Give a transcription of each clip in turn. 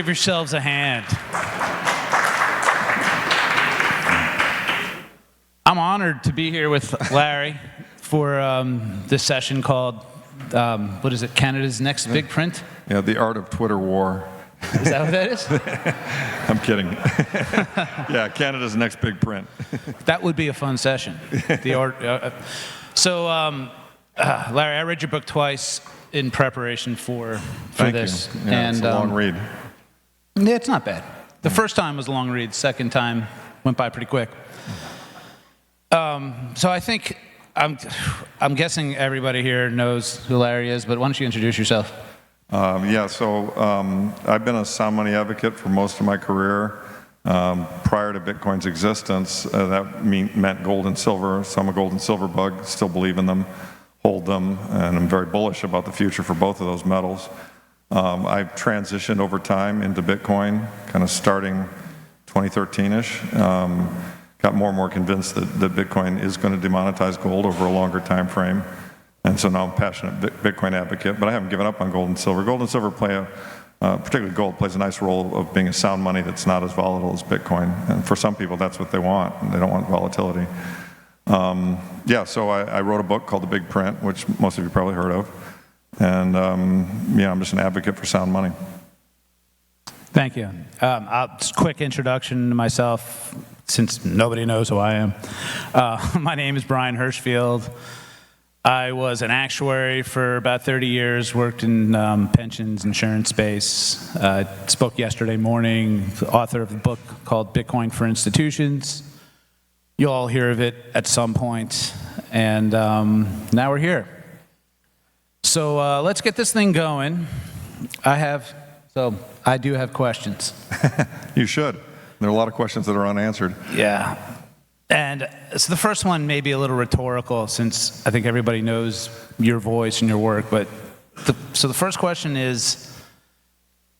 Give yourselves a hand. I'm honored to be here with Larry for this session called, what is it, Canada's Next Big Print? Yeah, the art of Twitter war. Is that what that is? I'm kidding. Yeah, Canada's Next Big Print. That would be a fun session. The art. Larry, I read your book twice in preparation for Thank this. you. Yeah, it's a long read. Yeah, it's not bad. The first time was a long read. Second time went by pretty quick. So I think I'm guessing everybody here knows who Larry is, but why don't you introduce yourself? I've been a sound money advocate for most of my career. Prior to Bitcoin's existence, that meant gold and silver. So I'm a gold and silver bug, still believe in them, hold them, and I'm very bullish about the future for both of those metals. I've transitioned over time into Bitcoin, kind of starting 2013-ish. Got more and more convinced that Bitcoin is going to demonetize gold over a longer time frame. And so now I'm a passionate Bitcoin advocate, but I haven't given up on gold and silver. Gold and silver particularly gold, plays a nice role of being a sound money that's not as volatile as Bitcoin. And for some people, that's what they want, and they don't want volatility. So I wrote a book called The Big Print, which most of you probably heard of. And I'm just an advocate for sound money. Thank you. Just a quick introduction to myself, since nobody knows who I am. My name is Brian Hirschfield. I was an actuary for about 30 years, worked in pensions, insurance space. Spoke yesterday morning, the author of a book called Bitcoin for Institutions. You'll all hear of it at some point, and now we're here. So let's get this thing going. I do have questions. You should. There are a lot of questions that are unanswered. Yeah. And so the first one may be a little rhetorical, since I think everybody knows your voice and your work. But so the first question is,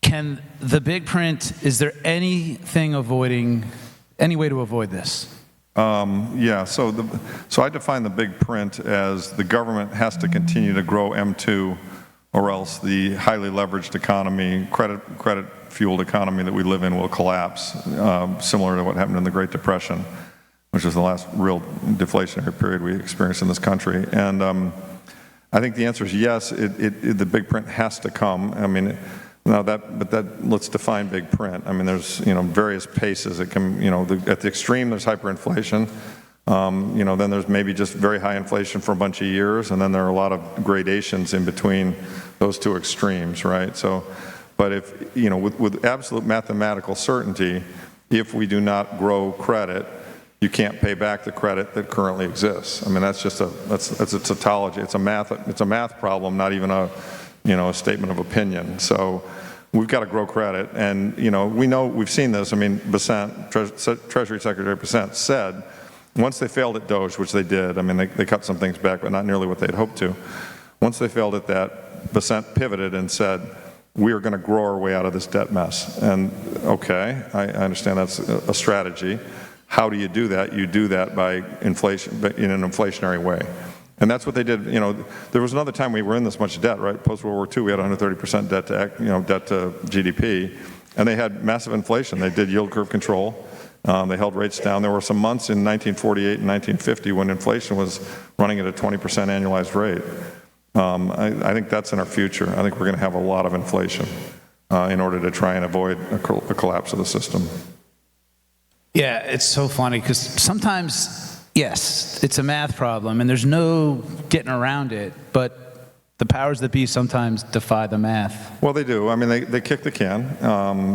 can the big print, is there any way to avoid this? So I define the big print as the government has to continue to grow M2, or else the highly leveraged economy, credit-fueled economy that we live in will collapse, similar to what happened in the Great Depression, which is the last real deflationary period we experienced in this country. And I think the answer is yes, the big print has to come. I mean, let's define big print. I mean, there's various paces. It can, at the extreme, there's hyperinflation. Then there's maybe just very high inflation for a bunch of years, and then there are a lot of gradations in between those two extremes, right? So, but if, with absolute mathematical certainty, if we do not grow credit, you can't pay back the credit that currently exists. I mean, that's a tautology. It's a math problem, not even a statement of opinion. So we've got to grow credit, and we've seen this. I mean, Treasury Secretary Bessent said, once they failed at Doge, which they did, I mean, they cut some things back, but not nearly what they'd hoped to. Once they failed at that, Bessent pivoted and said, we are going to grow our way out of this debt mess. And okay, I understand that's a strategy. How do you do that? You do that by inflation, but in an inflationary way. And that's what they did. There was another time we were in this much debt, right? Post-World War II, we had 130% debt to GDP, and they had massive inflation. They did yield curve control. They held rates down. There were some months in 1948 and 1950 when inflation was running at a 20% annualized rate. I think that's in our future. I think we're going to have a lot of inflation in order to try and avoid a collapse of the system. Yeah, it's so funny because sometimes, yes, it's a math problem and there's no getting around it, but the powers that be sometimes defy the math. Well, they do. I mean, they kick the can.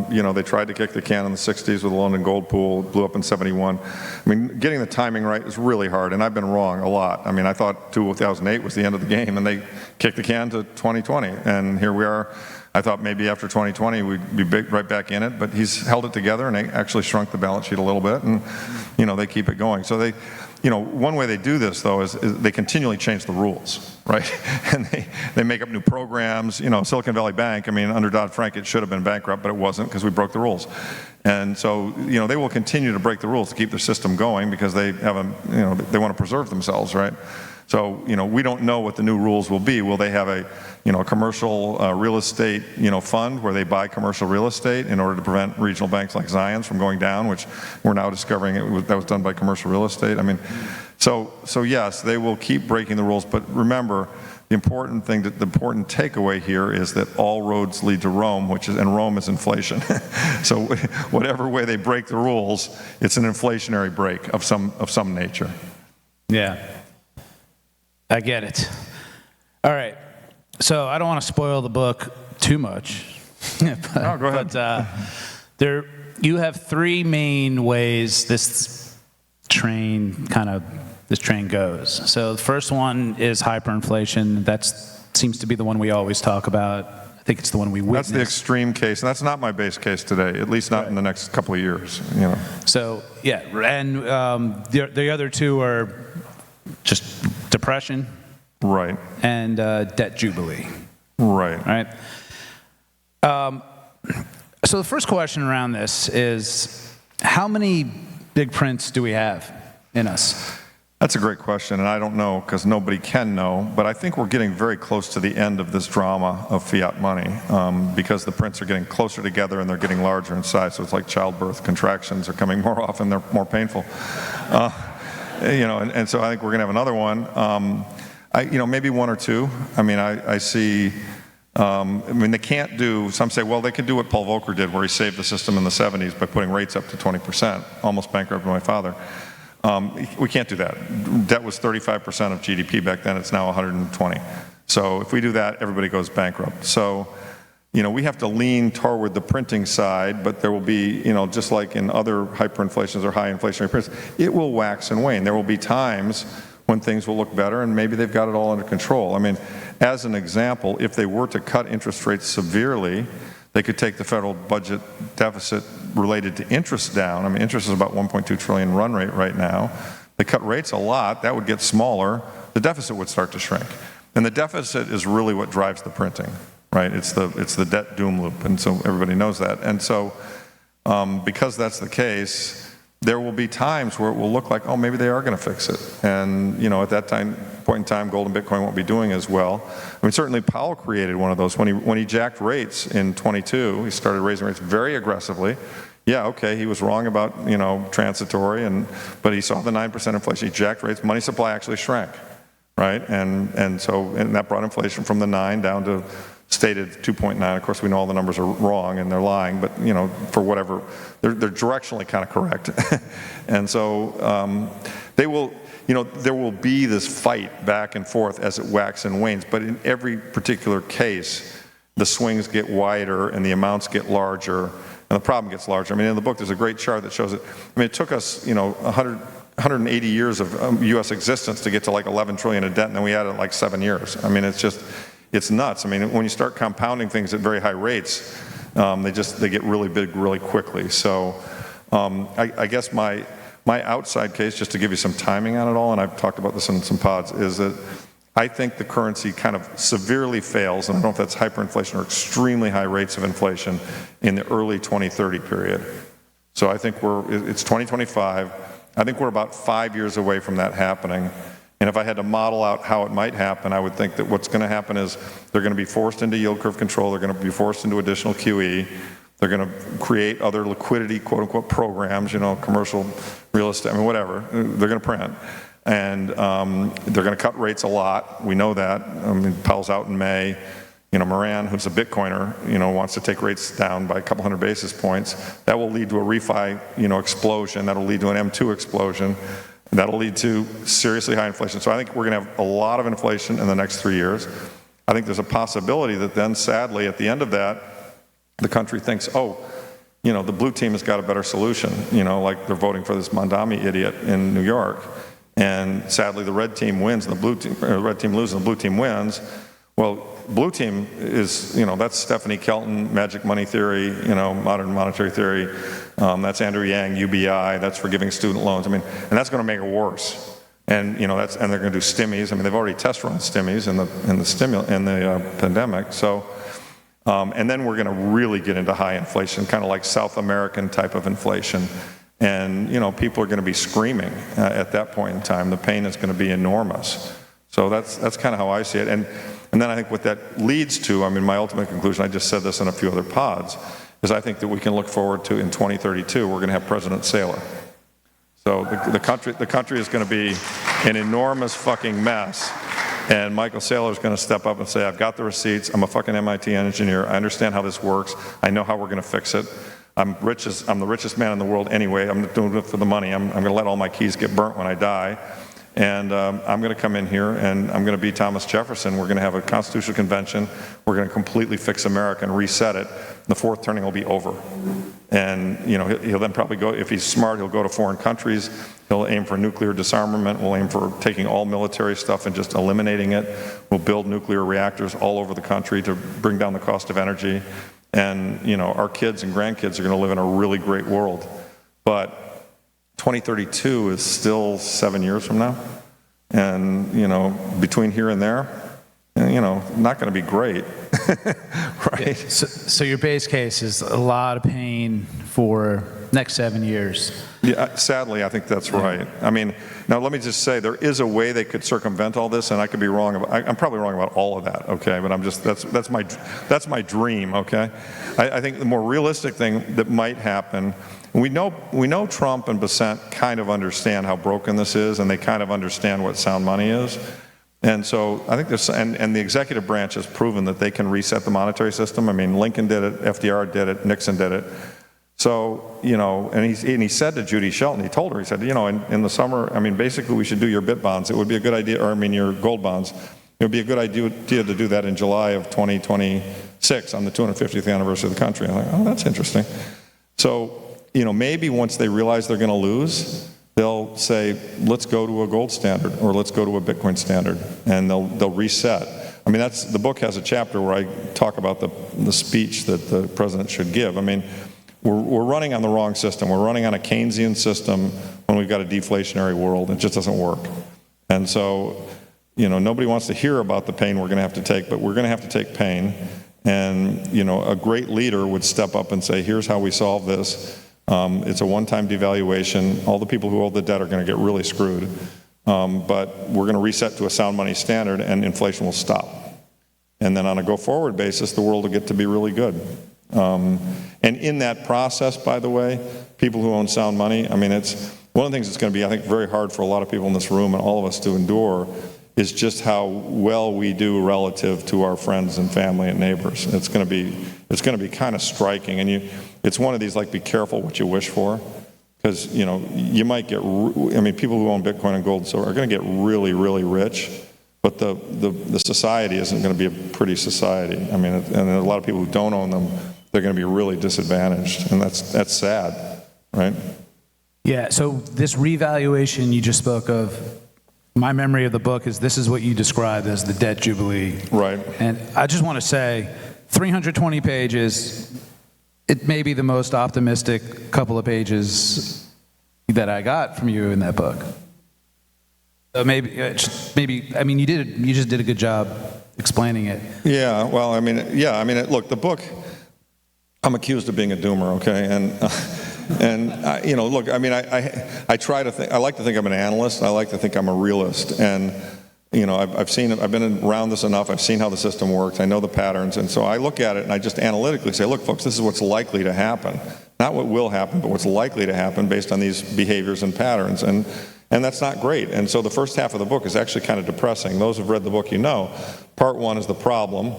They tried to kick the can in the 60s with the London gold pool, blew up in 71. I mean, getting the timing right is really hard, and I've been wrong a lot. I mean, I thought 2008 was the end of the game, and they kicked the can to 2020, and here we are. I thought maybe after 2020 we'd be right back in it, but he's held it together and they actually shrunk the balance sheet a little bit, and they keep it going. So one way they do this though is they continually change the rules, right? And they make up new programs. Silicon Valley Bank, I mean, under Dodd-Frank it should have been bankrupt, but it wasn't because we broke the rules. And so they will continue to break the rules to keep their system going because they have they want to preserve themselves, right? So, we don't know what the new rules will be. Will they have a a commercial real estate, fund where they buy commercial real estate in order to prevent regional banks like Zions from going down, which we're now discovering that was done by commercial real estate. I mean, so yes, they will keep breaking the rules, but remember, the important takeaway here is that all roads lead to Rome, and Rome is inflation. So whatever way they break the rules, it's an inflationary break of some nature. Yeah, I get it. All right, so I don't want to spoil the book too much. Go ahead. But you have three main ways this train goes. So the first one is hyperinflation. That seems to be the one we always talk about. I think it's the one we witness. That's the extreme case, and that's not my base case today, at least not in the next couple of years. So, yeah, and the other two are just depression. Right. And debt jubilee. Right. So the first question around this is, how many big prints do we have in us? That's a great question, and I don't know because nobody can know, but I think we're getting very close to the end of this drama of fiat money because the prints are getting closer together and they're getting larger in size, so it's like childbirth. Contractions are coming more often, they're more painful. And so I think we're going to have another one. Maybe one or two. I mean, I see, they can't do, some say, well, they could do what Paul Volcker did, where he saved the system in the 70s by putting rates up to 20%, almost bankrupted my father. We can't do that. Debt was 35% of GDP back then, it's now 120. So if we do that, everybody goes bankrupt. So, we have to lean toward the printing side, but there will be, just like in other hyperinflations or high inflationary periods, it will wax and wane. There will be times when things will look better and maybe they've got it all under control. I mean, as an example, if they were to cut interest rates severely, they could take the federal budget deficit related to interest down. I mean, interest is about 1.2 trillion run rate right now. They cut rates a lot, that would get smaller, the deficit would start to shrink. And the deficit is really what drives the printing, right? It's the debt doom loop, and so everybody knows that. And so because that's the case, there will be times where it will look like, oh, maybe they are going to fix it. And, at that point in time, gold and Bitcoin won't be doing as well. I mean, certainly Powell created one of those. When he jacked rates in 22, he started raising rates very aggressively. Yeah, okay, he was wrong about, transitory, but he saw the 9% inflation. He jacked rates. Money supply actually shrank, right? And that brought inflation from the 9 down to stated 2.9. Of course, we know all the numbers are wrong and they're lying, but for whatever, they're directionally kind of correct. And so there will be this fight back and forth as it waxes and wanes, but in every particular case, the swings get wider and the amounts get larger and the problem gets larger. I mean, in the book, there's a great chart that shows it. I mean, it took us, 180 years of U.S. existence to get to like 11 trillion in debt, and then we added like 7 years. I mean, it's nuts. I mean, when you start compounding things at very high rates, they get really big really quickly. So I guess my outside case, just to give you some timing on it all, and I've talked about this in some pods, is that I think the currency kind of severely fails, and I don't know if that's hyperinflation or extremely high rates of inflation in the early 2030 period. So I think it's 2025. I think we're about 5 years away from that happening. And if I had to model out how it might happen, I would think that what's going to happen is they're going to be forced into yield curve control, they're going to be forced into additional QE, they're going to create other liquidity, quote unquote, programs, commercial real estate, I mean, whatever, they're going to print. And they're going to cut rates a lot, we know that. I mean, Powell's out in May. Moran, who's a Bitcoiner, wants to take rates down by a couple hundred basis points. That will lead to a refi, explosion. That'll lead to an M2 explosion. That'll lead to seriously high inflation. So I think we're going to have a lot of inflation in the next 3 years. I think there's a possibility that then, sadly, at the end of that, the country thinks, oh, the blue team has got a better solution, like they're voting for this Mondami idiot in New York. And sadly, the red team wins and the red team loses and the blue team wins. Well, blue team is, that's Stephanie Kelton, magic money theory, modern monetary theory. That's Andrew Yang, UBI. That's forgiving student loans. I mean, and that's going to make it worse. And and they're going to do stimmies. I mean, they've already test run stimmies in the pandemic. So, and then we're going to really get into high inflation, kind of like South American type of inflation. And people are going to be screaming at that point in time. The pain is going to be enormous. So that's kind of how I see it. And And then I think what that leads to, I mean, my ultimate conclusion, I just said this in a few other pods, is I think that we can look forward to, in 2032, we're going to have President Saylor. So the country is going to be an enormous fucking mess. And Michael Saylor is going to step up and say, I've got the receipts, I'm a fucking MIT engineer, I understand how this works, I know how we're going to fix it. I'm the richest man in the world anyway, I'm not doing it for the money, I'm going to let all my keys get burnt when I die. And I'm going to come in here and I'm going to be Thomas Jefferson. We're going to have a constitutional convention. We're going to completely fix America and reset it. The fourth turning will be over. And he'll then probably go, if he's smart, he'll go to foreign countries. He'll aim for nuclear disarmament. We'll aim for taking all military stuff and just eliminating it. We'll build nuclear reactors all over the country to bring down the cost of energy. And our kids and grandkids are going to live in a really great world. But 2032 is still 7 years from now, and between here and there, not going to be great, right? So your base case is a lot of pain for next 7 years. Yeah, sadly, I think that's right. I mean, now let me just say, there is a way they could circumvent all this, and I could be wrong. I'm probably wrong about all of that, okay? But that's my dream, okay? I think the more realistic thing that might happen. We know Trump and Bissett kind of understand how broken this is, and they kind of understand what sound money is. And so I think and the executive branch has proven that they can reset the monetary system. I mean, Lincoln did it, FDR did it, Nixon did it. So, and he said to Judy Shelton, he told her, he said, in the summer, I mean, basically we should do your bit bonds. It would be a good idea, your gold bonds. It would be a good idea to do that in July of 2026 on the 250th anniversary of the country. I'm like, oh, that's interesting. So, maybe once they realize they're going to lose, they'll say, let's go to a gold standard or let's go to a Bitcoin standard, and they'll reset. I mean, the book has a chapter where I talk about the speech that the president should give. I mean, we're running on the wrong system. We're running on a Keynesian system when we've got a deflationary world. It just doesn't work. And so, nobody wants to hear about the pain we're going to have to take, but we're going to have to take pain. And, a great leader would step up and say, here's how we solve this. It's a one-time devaluation. All the people who hold the debt are going to get really screwed. But we're going to reset to a sound money standard, and inflation will stop. And then on a go-forward basis, the world will get to be really good. And in that process, by the way, people who own sound money, I mean, it's one of the things that's going to be, I think, very hard for a lot of people in this room and all of us to endure is just how well we do relative to our friends and family and neighbors. It's going to be kind of striking. And it's one of these, like, be careful what you wish for. Because, you might get, people who own Bitcoin and gold and silver are going to get really, really rich. But the society isn't going to be a pretty society. I mean, and a lot of people who don't own them, they're going to be really disadvantaged. And that's sad, right? Yeah, so this revaluation you just spoke of, my memory of the book is this is what you described as the debt jubilee. Right. And I just want to say, 320 pages, it may be the most optimistic couple of pages that I got from you in that book. So maybe, you just did a good job explaining it. Yeah, well, look, the book, I'm accused of being a doomer, okay? Look, I try to think, I like to think I'm an analyst, I like to think I'm a realist, and, I've been around this enough, I've seen how the system works, I know the patterns, and so I look at it and I just analytically say, look, folks, this is what's likely to happen. Not what will happen, but what's likely to happen based on these behaviors and patterns, and that's not great. And so the first half of the book is actually kind of depressing. Those who've read the book, part one is the problem,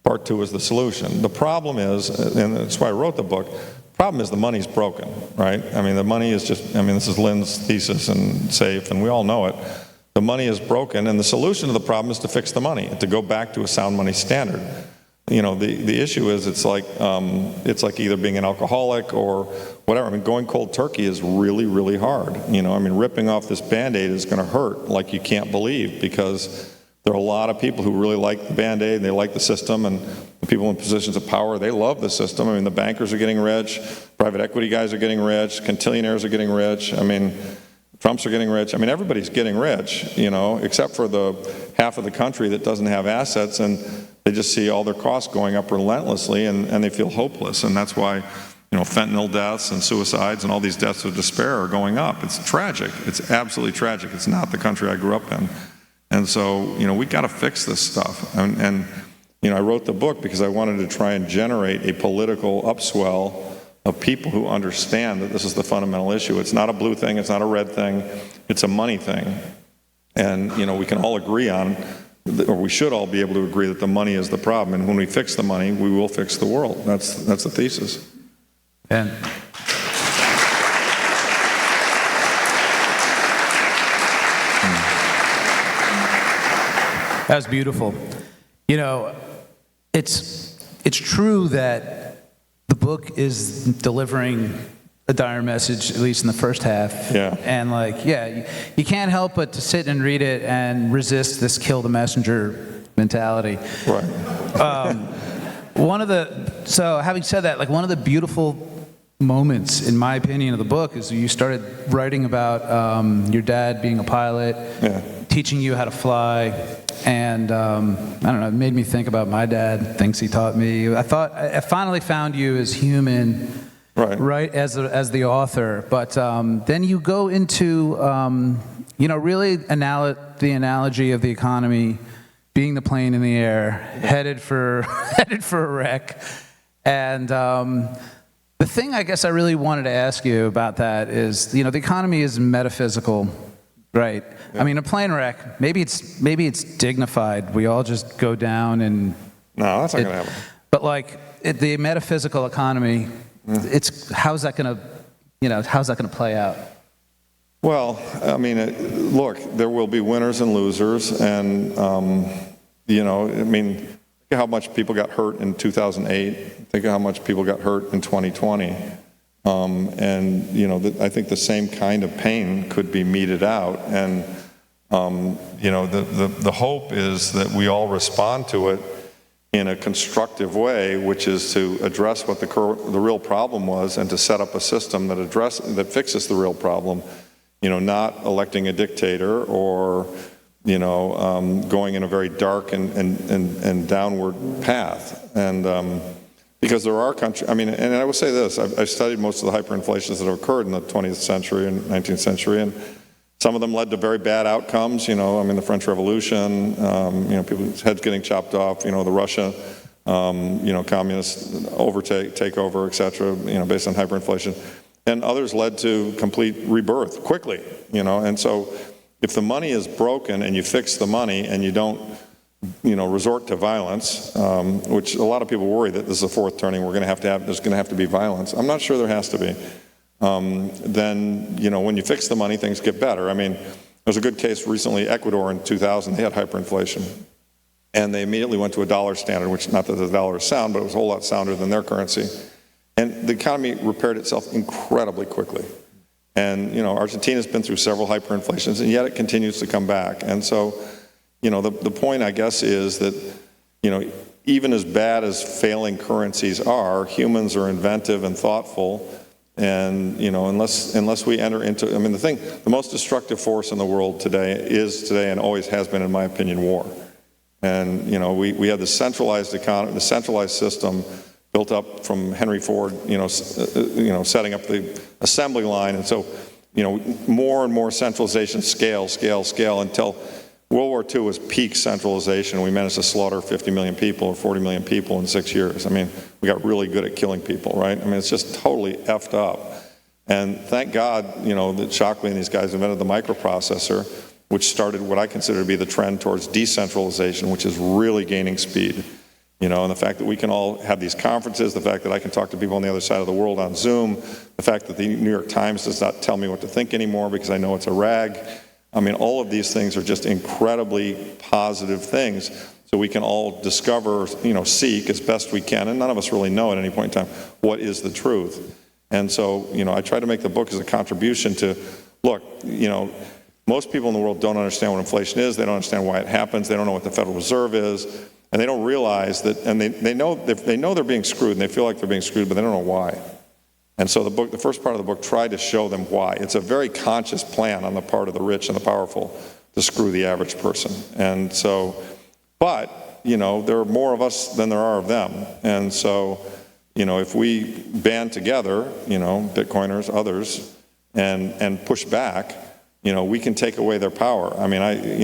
part two is the solution. The problem is, and that's why I wrote the book, the problem is the money's broken, right? The money is just, this is Lynn's thesis and safe, and we all know it. The money is broken, and the solution to the problem is to fix the money, to go back to a sound money standard. The issue is it's like either being an alcoholic or whatever. Going cold turkey is really, really hard. Ripping off this Band-Aid is going to hurt like you can't believe, because there are a lot of people who really like the Band-Aid, they like the system, and the people in positions of power, they love the system. The bankers are getting rich, private equity guys are getting rich, quintillionaires are getting rich. Trumps are getting rich. Everybody's getting rich, except for the half of the country that doesn't have assets, and they just see all their costs going up relentlessly, and they feel hopeless. And that's why, fentanyl deaths and suicides and all these deaths of despair are going up. It's tragic. It's absolutely tragic. It's not the country I grew up in. And so, we got to fix this stuff. And I wrote the book because I wanted to try and generate a political upswell of people who understand that this is the fundamental issue. It's not a blue thing, it's not a red thing, it's a money thing. And, we can all agree on, or we should all be able to agree that the money is the problem. And when we fix the money, we will fix the world. That's the thesis. And that was beautiful. It's true that the book is delivering a dire message, at least in the first half. Yeah. And you can't help but to sit and read it and resist this kill the messenger mentality. Right. So having said that, one of the beautiful moments, in my opinion, of the book is you started writing about your dad being a pilot, teaching you how to fly. And I don't know, it made me think about my dad, things he taught me. I finally found you as human, right, as the author. But then you go into, really the analogy of the economy being the plane in the air, headed for a wreck. And the thing I guess I really wanted to ask you about that is, the economy is metaphysical. Right. Yeah. I mean, a plane wreck, maybe it's dignified. We all just go down and... No, that's not going to happen. But the metaphysical economy, how's that going to play out? Well, I mean, look, there will be winners and losers. And, think of how much people got hurt in 2008. Think of how much people got hurt in 2020. I think the same kind of pain could be meted out. And, the hope is that we all respond to it in a constructive way, which is to address what the real problem was and to set up a system that fixes the real problem, not electing a dictator or, going in a very dark and downward path. And, because there are countries, and I will say this, I've studied most of the hyperinflations that have occurred in the 20th century and 19th century, and some of them led to very bad outcomes, the French Revolution, people's heads getting chopped off, the Russia, communist takeover, et cetera, based on hyperinflation. And others led to complete rebirth quickly, and so if the money is broken and you fix the money and you don't resort to violence, which a lot of people worry that this is a fourth turning. There's going to have to be violence. I'm not sure there has to be. Then, when you fix the money, things get better. There's a good case recently, Ecuador in 2000, they had hyperinflation. And they immediately went to a dollar standard, which not that the dollar is sound, but it was a whole lot sounder than their currency. And the economy repaired itself incredibly quickly. And, Argentina's been through several hyperinflations, and yet it continues to come back. And so, the point, I guess, is that, even as bad as failing currencies are, humans are inventive and thoughtful. And, unless we enter into, the most destructive force in the world today and always has been, in my opinion, war. And, we have the centralized economy, the centralized system built up from Henry Ford, setting up the assembly line. And so, more and more centralization, scale, until World War II was peak centralization. We managed to slaughter 50 million people or 40 million people in 6 years. We got really good at killing people, right? It's just totally effed up. And thank God, that Shockley and these guys invented the microprocessor, which started what I consider to be the trend towards decentralization, which is really gaining speed. And the fact that we can all have these conferences, the fact that I can talk to people on the other side of the world on Zoom, the fact that the New York Times does not tell me what to think anymore because I know it's a rag. All of these things are just incredibly positive things. So we can all discover, seek as best we can, and none of us really know at any point in time what is the truth. And so, I try to make the book as a contribution to, look, most people in the world don't understand what inflation is. They don't understand why it happens. They don't know what the Federal Reserve is. And they don't realize that, and they know they're being screwed, and they feel like they're being screwed, but they don't know why. And so the first part of the book tried to show them why. It's a very conscious plan on the part of the rich and the powerful to screw the average person. And so, but, there are more of us than there are of them. And so, if we band together, Bitcoiners, others, and push back, we can take away their power. I mean,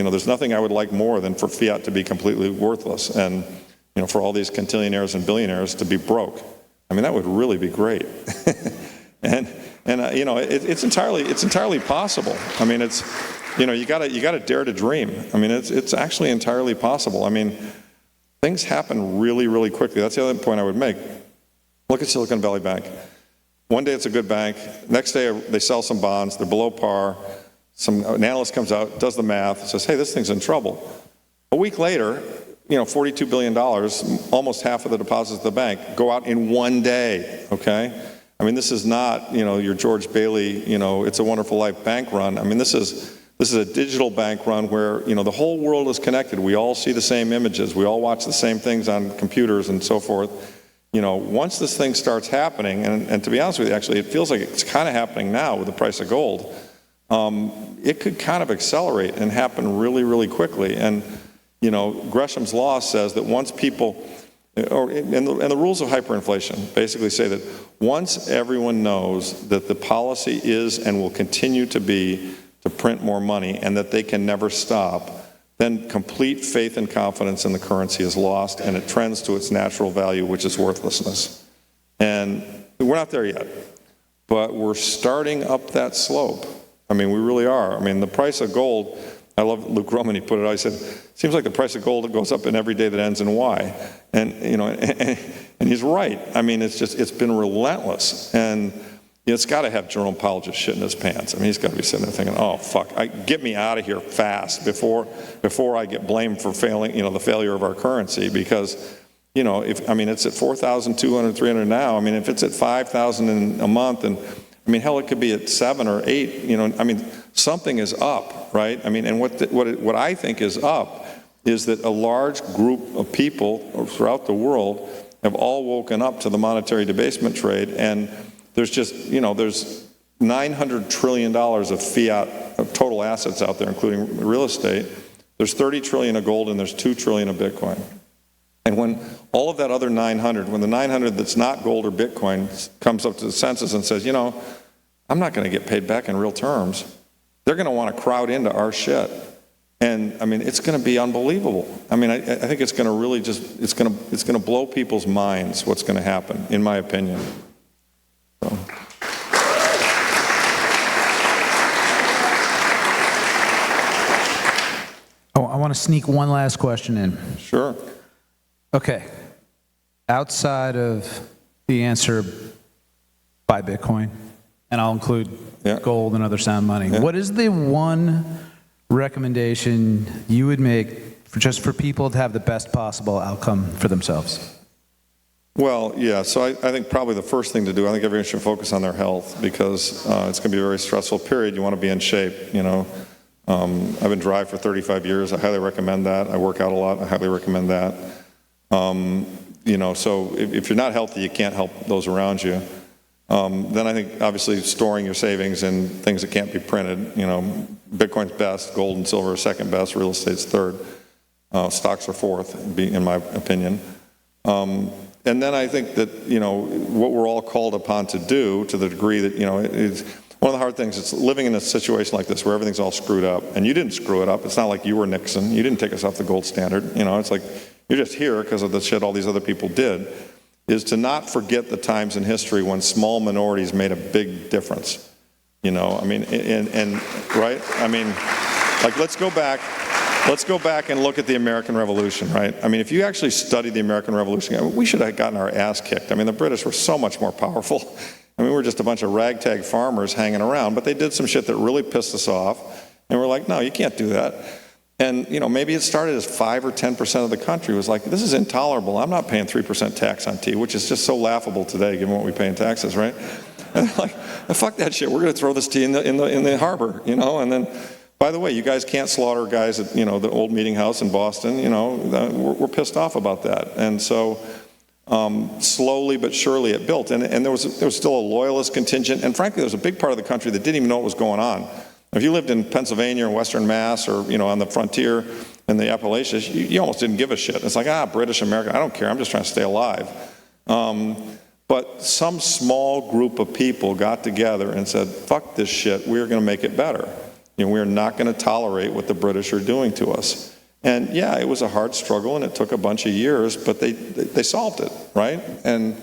there's nothing I would like more than for fiat to be completely worthless and, for all these quintillionaires and billionaires to be broke. I mean, that would really be great. It's entirely possible. I mean, you gotta dare to dream. I mean, it's actually entirely possible. I mean, things happen really, really quickly. That's the other point I would make. Look at Silicon Valley Bank. One day it's a good bank. Next day they sell some bonds. They're below par. An analyst comes out, does the math, says, hey, this thing's in trouble. A week later, $42 billion, almost half of the deposits of the bank, go out in one day, okay? I mean, this is not, your George Bailey, It's a Wonderful Life bank run. I mean, this is a digital bank run where, the whole world is connected. We all see the same images. We all watch the same things on computers and so forth. Once this thing starts happening, and to be honest with you, actually, it feels like it's kind of happening now with the price of gold, it could kind of accelerate and happen really, really quickly. And, Gresham's law says that once people, and the rules of hyperinflation basically say that once everyone knows that the policy is and will continue to be to print more money and that they can never stop, then complete faith and confidence in the currency is lost and it trends to its natural value, which is worthlessness. And we're not there yet, but we're starting up that slope. I mean, we really are. I mean, the price of gold, I love Luke Roman, he put it out, he said, seems like the price of gold goes up in every day that ends in Y. And, and he's right. I mean, it's been relentless. And it's got to have Jerome Powell just shitting his pants. I mean, he's got to be sitting there thinking, oh, fuck, get me out of here fast before I get blamed for failing, the failure of our currency. Because, it's at 4,200, 300 now. I mean, if it's at 5,000 a month, and I mean, hell, it could be at 7 or 8, something is up, right? I mean, and what I think is up is that a large group of people throughout the world have all woken up to the monetary debasement trade, and there's just, there's $900 trillion of fiat of total assets out there, including real estate. There's 30 trillion of gold and there's 2 trillion of Bitcoin. And when all of that other 900, when the 900 that's not gold or Bitcoin comes up to the census and says, I'm not going to get paid back in real terms, they're going to want to crowd into our shit. And I mean, it's going to be unbelievable. I mean, I think it's going to really it's going to blow people's minds what's going to happen, in my opinion. So. Oh, I want to sneak one last question in. Sure. Okay. Outside of the answer, buy Bitcoin, and I'll include gold and other sound money. Yeah. What is the one recommendation you would make for people to have the best possible outcome for themselves? Well, yeah, so I think probably the first thing to do, I think everyone should focus on their health because it's going to be a very stressful period. You want to be in shape, I've been dry for 35 years. I highly recommend that. I work out a lot. I highly recommend that. So if you're not healthy, you can't help those around you. Then I think obviously storing your savings in things that can't be printed. Bitcoin's best, gold and silver are second best, real estate's third. Stocks are fourth, in my opinion. And then I think that, what we're all called upon to do, to the degree that, it's one of the hard things is living in a situation like this where everything's all screwed up. And you didn't screw it up. It's not like you were Nixon. You didn't take us off the gold standard. It's like you're just here because of the shit all these other people did, is to not forget the times in history when small minorities made a big difference. Right? I mean, like, let's go back and look at the American Revolution, right? I mean, if you actually study the American Revolution, we should have gotten our ass kicked. I mean, the British were so much more powerful. I mean, we were just a bunch of ragtag farmers hanging around, but they did some shit that really pissed us off. And we're like, no, you can't do that. And, maybe it started as 5 or 10% of the country was like, this is intolerable. I'm not paying 3% tax on tea, which is just so laughable today, given what we pay in taxes, right? And like, fuck that shit. We're going to throw this tea in the harbor, and then, by the way, you guys can't slaughter guys at, the old meeting house in Boston, we're pissed off about that. And so slowly but surely it built. And there was still a loyalist contingent. And frankly, there was a big part of the country that didn't even know what was going on. If you lived in Pennsylvania or Western Mass or, on the frontier in the Appalachians, you almost didn't give a shit. It's like, British, American, I don't care. I'm just trying to stay alive. But some small group of people got together and said, fuck this shit. We're going to make it better. we're not going to tolerate what the British are doing to us. And yeah, it was a hard struggle, and it took a bunch of years, but they solved it, right? And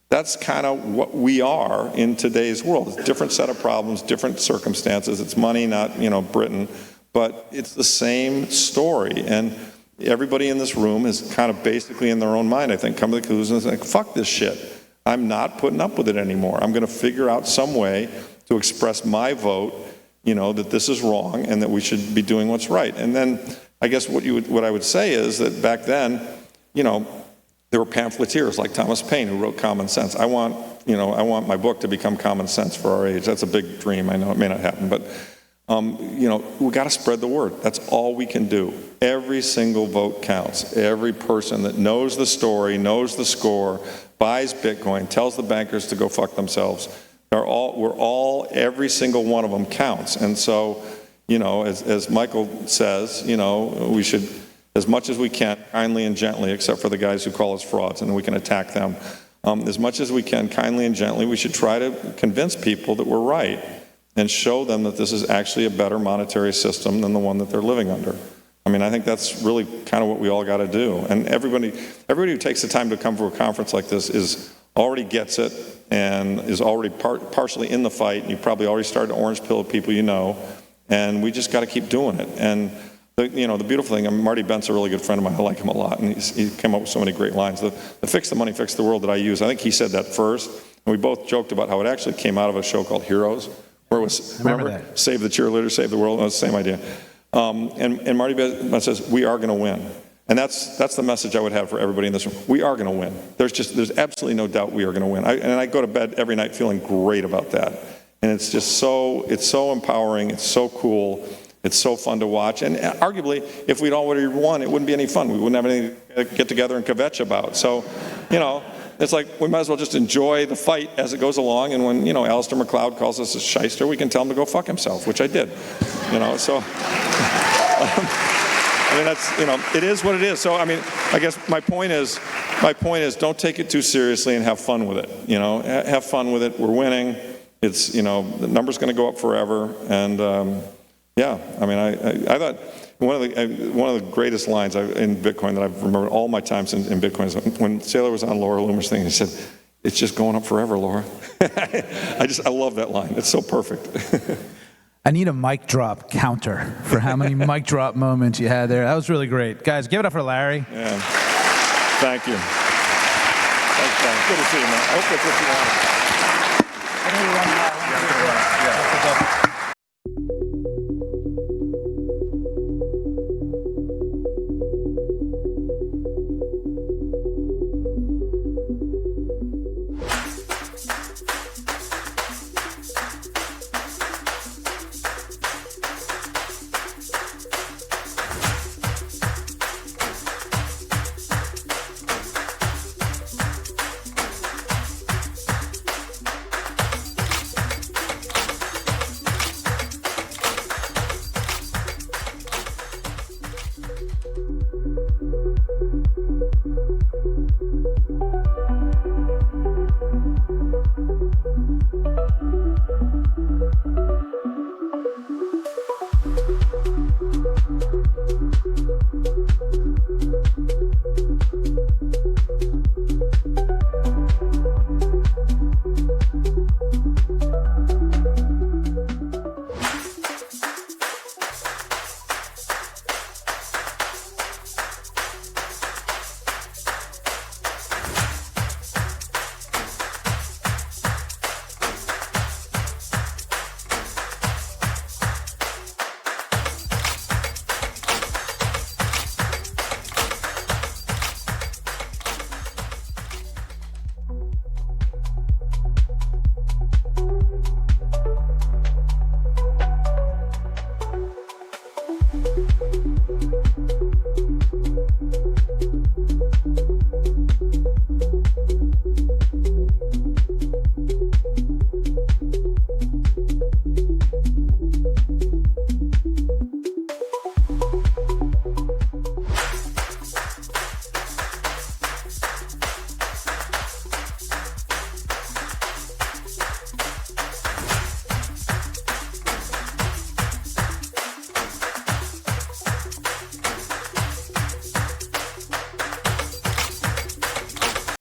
that's kind of what we are in today's world. It's a different set of problems, different circumstances. It's money, not, Britain, but it's the same story. And everybody in this room is kind of basically in their own mind, I think, come to the conclusion and like, fuck this shit. I'm not putting up with it anymore. I'm going to figure out some way to express my vote, that this is wrong and that we should be doing what's right. And then I guess what I would say is that back then, there were pamphleteers like Thomas Paine who wrote Common Sense. I want my book to become Common Sense for our age. That's a big dream. I know it may not happen, but we got to spread the word. That's all we can do. Every single vote counts. Every person that knows the story, knows the score, buys Bitcoin, tells the bankers to go fuck themselves. Every single one of them counts. And so, as Michael says, we should, as much as we can, kindly and gently, except for the guys who call us frauds, and we can attack them. As much as we can, kindly and gently, we should try to convince people that we're right and show them that this is actually a better monetary system than the one that they're living under. I think that's really kind of what we all got to do. And everybody who takes the time to come to a conference like this already gets it and is already partially in the fight. You probably already started to orange pill people and we just got to keep doing it. And the beautiful thing, Marty Bent's a really good friend of mine. I like him a lot, and he came up with so many great lines. The fix the money, fix the world that I use, I think he said that first, and we both joked about how it actually came out of a show called Heroes, where it was, remember, save the cheerleaders, save the world. It was the same idea. And Marty Bent says, we are going to win. And that's the message I would have for everybody in this room. We are going to win. There's absolutely no doubt we are going to win. And I go to bed every night feeling great about that. And it's just so empowering. It's so cool. It's so fun to watch. And arguably, if we'd already won, it wouldn't be any fun. We wouldn't have anything to get together and kvetch about. So, it's like we might as well just enjoy the fight as it goes along. And when, Alistair McLeod calls us a shyster, we can tell him to go fuck himself, which I did. So... that's, it is what it is. So, I guess my point is don't take it too seriously and have fun with it. Have fun with it. We're winning. It's, the number's going to go up forever. And, I thought one of the greatest lines in Bitcoin that I've remembered all my time in Bitcoin is when Saylor was on Laura Loomer's thing, he said, "It's just going up forever, Laura." I love that line. It's so perfect. I need a mic drop counter for how many mic drop moments you had there. That was really great. Guys, give it up for Larry. Yeah. Thank you. Thanks, Ben. Good to see you, man. I hope that's what you wanted.